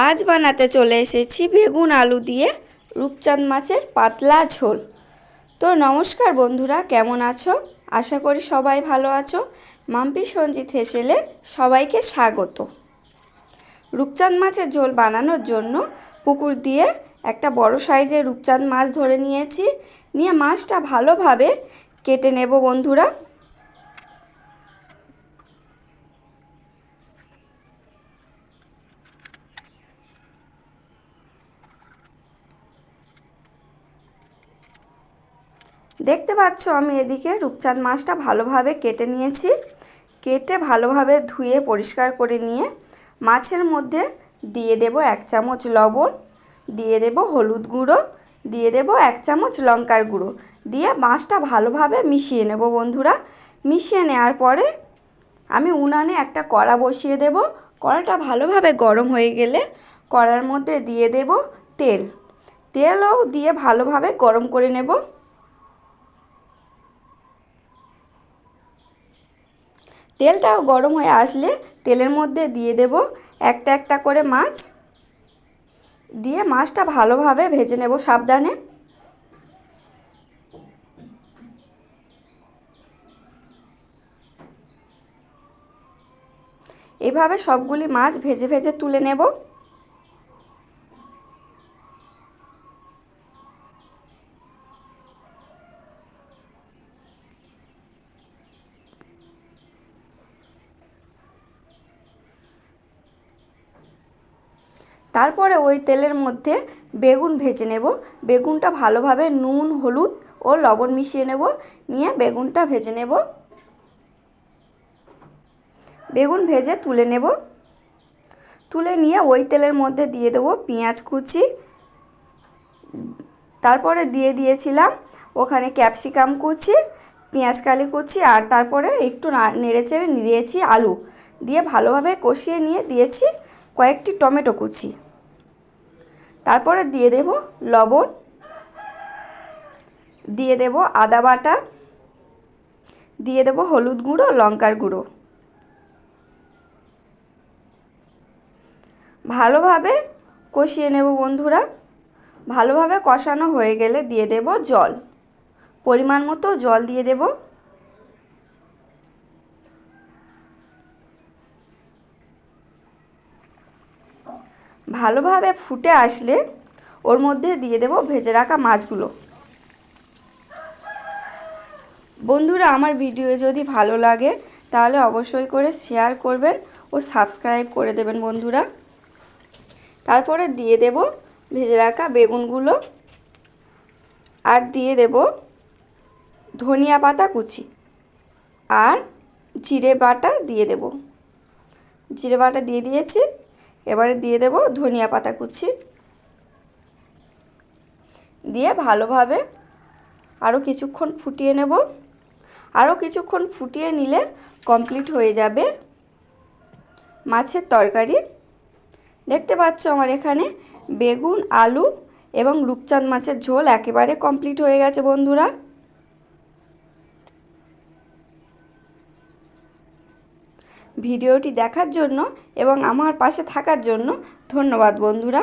আজ বানাতে চলে এসেছি বেগুন আলু দিয়ে রূপচাঁদ মাছের পাতলা ঝোল। তো নমস্কার বন্ধুরা, কেমন আছো? আশা করি সবাই ভালো আছো। মাম্পি সঞ্জিত হেসেলে সবাইকে স্বাগত। রূপচাঁদ মাছের ঝোল বানানোর জন্য পুকুর দিয়ে একটা বড় সাইজের রূপচাঁদ মাছ ধরে নিয়েছি। নিয়ে মাছটা ভালোভাবে কেটে নেব বন্ধুরা। দেখতে পাচ্ছ আমি এদিকে রূপচাঁদ মাছটা ভালোভাবে কেটে নিয়েছি। কেটে ভালোভাবে ধুয়ে পরিষ্কার করে নিয়ে মাছের মধ্যে দিয়ে দেব 1 চামচ লবণ, দিয়ে দেব হলুদ গুঁড়ো, দিয়ে দেব 1 চামচ লঙ্কার গুঁড়ো, দিয়ে মাছটা ভালোভাবে মিশিয়ে নেব বন্ধুরা। মিশিয়ে নেওয়ার পরে আমি উনানে একটা কড়া বসিয়ে দেব। কড়াটা ভালোভাবে গরম হয়ে গেলে কড়ার মধ্যে দিয়ে দেব তেলও দিয়ে ভালোভাবে গরম করে নেব। তেলটাও গরম হয়ে আসলে তেলের মধ্যে দিয়ে দেব একটা একটা করে মাছ, দিয়ে মাছটা ভালোভাবে ভেজে নেব সাবধানে। এভাবে সবগুলি মাছ ভেজে ভেজে তুলে নেব। তারপরে ওই তেলের মধ্যে বেগুন ভেজে নেব। বেগুনটা ভালোভাবে নুন, হলুদ ও লবণ মিশিয়ে নেব। নিয়ে বেগুনটা ভেজে নেব। বেগুন ভেজে তুলে নেব। তুলে নিয়ে ওই তেলের মধ্যে দিয়ে দেব পেঁয়াজ কুচি। তারপরে দিয়ে দিয়েছিলাম ওখানে ক্যাপসিকাম কুচি, পেঁয়াজ কালি কুচি, আর তারপরে একটু নেড়েচেড়ে দিয়েছি আলু। দিয়ে ভালোভাবে কষিয়ে নিয়ে দিয়েছি কয়েকটি টমেটো কুচি। তারপরে দিয়ে দেব লবণ, দিয়ে দেব আদা বাটা, দিয়ে দেব হলুদ গুঁড়ো, লঙ্কার গুঁড়ো। ভালোভাবে কষিয়ে নেব বন্ধুরা। ভালোভাবে কষানো হয়ে গেলে দিয়ে দেব জল, পরিমাণ মতো জল দিয়ে দেব। ভালোভাবে ফুটে আসলে ওর মধ্যে দিয়ে দেব ভেজে রাখা মাছগুলো। বন্ধুরা, আমার ভিডিও যদি ভালো লাগে তাহলে অবশ্যই করে শেয়ার করবেন ও সাবস্ক্রাইব করে দেবেন বন্ধুরা। তারপরে দিয়ে দেব ভেজে রাখা বেগুনগুলো, আর দিয়ে দেব ধনিয়া পাতা কুচি, আর জিরে বাটা দিয়ে দেব। জিরে বাটা দিয়ে দিয়েছি। এবারে দিয়ে দেব ধনিয়া পাতা কুচি, দিয়ে ভালোভাবে আরও কিছুক্ষণ ফুটিয়ে নেব। আরও কিছুক্ষণ ফুটিয়ে নিলে কমপ্লিট হয়ে যাবে মাছের তরকারি। দেখতে পাচ্ছ আমার এখানে বেগুন, আলু এবং রূপচাঁদ মাছের ঝোল একেবারে কমপ্লিট হয়ে গেছে বন্ধুরা। ভিডিওটি দেখার জন্য এবং আমার পাশে থাকার জন্য ধন্যবাদ বন্ধুরা।